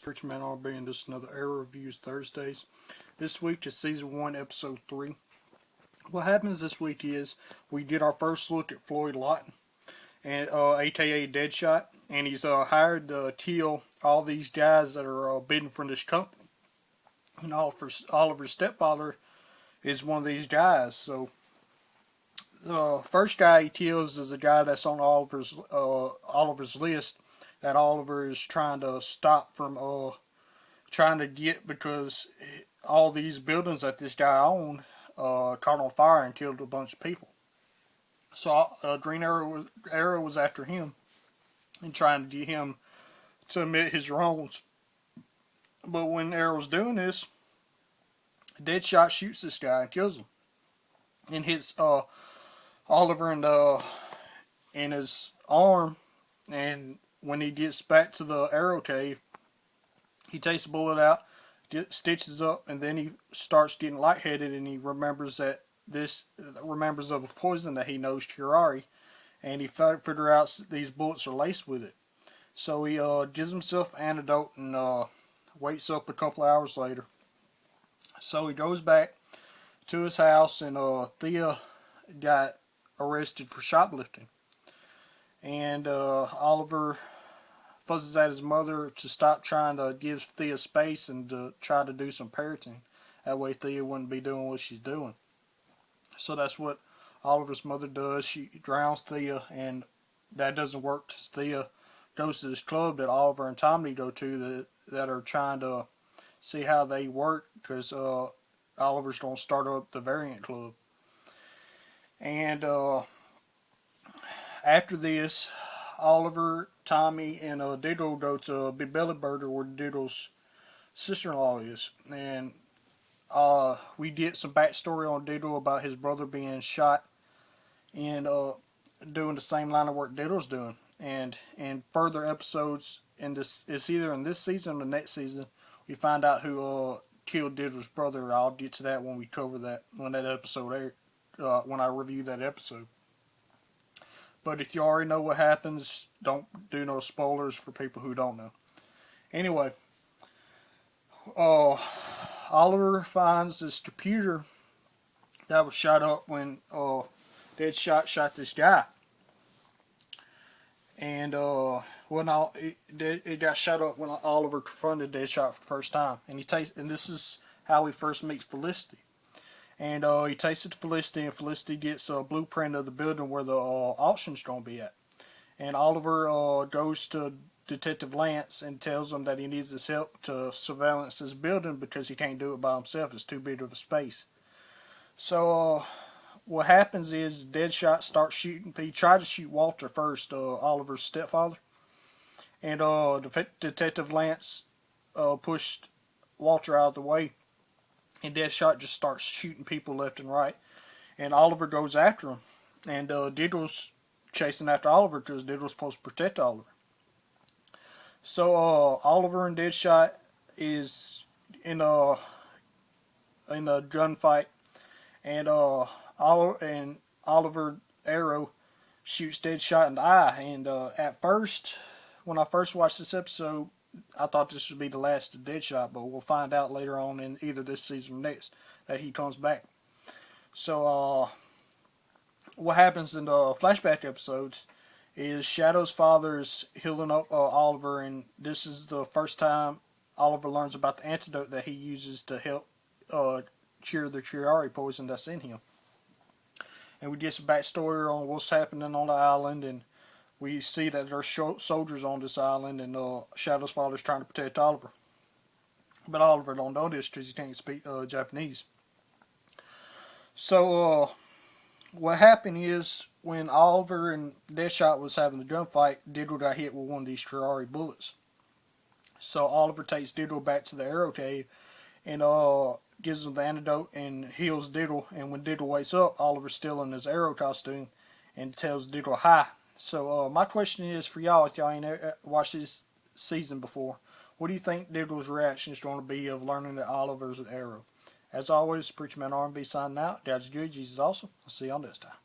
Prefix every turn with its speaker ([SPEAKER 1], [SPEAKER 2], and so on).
[SPEAKER 1] Richmond RB, and this is another Arrow Reviews Thursdays. This week is Season 1, Episode 3. What happens this week is we did our first look at Floyd Lawton, and aka Deadshot, and he's hired to kill all these guys that are bidding for this company. And Oliver's stepfather is one of these guys. So the first guy he kills is a guy that's on Oliver's list that Oliver is trying to stop from trying to get, because all these buildings that this guy owned caught on fire and killed a bunch of people. So Green Arrow was after him and trying to get him to admit his wrongs. But when Arrow's doing this, Deadshot shoots this guy and kills him, and hits Oliver in his arm. And when he gets back to the Arrow cave, he takes the bullet out, stitches up, and then he starts getting lightheaded, and he remembers of a poison that he knows, curare, and he figures out these bullets are laced with it. So he gives himself an antidote and wakes up a couple hours later. So he goes back to his house, and Thea got arrested for shoplifting. And Oliver fuzzes at his mother to stop trying to give Thea space and to try to do some parenting. That way Thea wouldn't be doing what she's doing. So that's what Oliver's mother does. She drowns Thea, and that doesn't work because Thea goes to this club that Oliver and Tommy go to that are trying to see how they work, because Oliver's going to start up the Variant Club. And after this, Oliver, Tommy, and Diddle go to Big Belly Burger, where Diddle's sister-in-law is. And we get some backstory on Diddle about his brother being shot and doing the same line of work Diddle's doing. And in further episodes, it's either in this season or the next season, we find out who killed Diddle's brother. I'll get to that when we cover that, when that episode airs, when I review that episode. But if you already know what happens, don't do no spoilers for people who don't know. Anyway, Oliver finds this computer that was shot up when Deadshot shot this guy. And it got shot up when Oliver confronted Deadshot for the first time. And this is how he first meets Felicity. And he takes it to Felicity, and Felicity gets a blueprint of the building where the auction's going to be at. And Oliver goes to Detective Lance and tells him that he needs his help to surveillance this building because he can't do it by himself. It's too big of a space. So what happens is Deadshot starts shooting. He tried to shoot Walter first, Oliver's stepfather. And Detective Lance pushed Walter out of the way. And Deadshot just starts shooting people left and right. And Oliver goes after him. And Diddle's chasing after Oliver because Diddle's supposed to protect Oliver. So Oliver and Deadshot is in a gunfight. And Oliver Arrow shoots Deadshot in the eye. And at first, when I first watched this episode, I thought this would be the last of Deadshot, but we'll find out later on in either this season or next that he comes back. So what happens in the flashback episodes is Shadow's father is healing up Oliver, and this is the first time Oliver learns about the antidote that he uses to help cure the curare poison that's in him. And we get some backstory on what's happening on the island, and we see that there's soldiers on this island, and Shadow's father's trying to protect Oliver. But Oliver don't know this because he can't speak Japanese. So what happened is when Oliver and Deadshot was having the gunfight, Diddle got hit with one of these curare bullets. So Oliver takes Diddle back to the Arrow Cave and gives him the antidote and heals Diddle. And when Diddle wakes up, Oliver's still in his Arrow costume and tells Diddle hi. So my question is for y'all, if y'all ain't watched this season before, what do you think Diddle's reaction is going to be of learning that Oliver's an Arrow? As always, Preacher Man R&B signing out. God's good, Jesus awesome. I'll see y'all next time.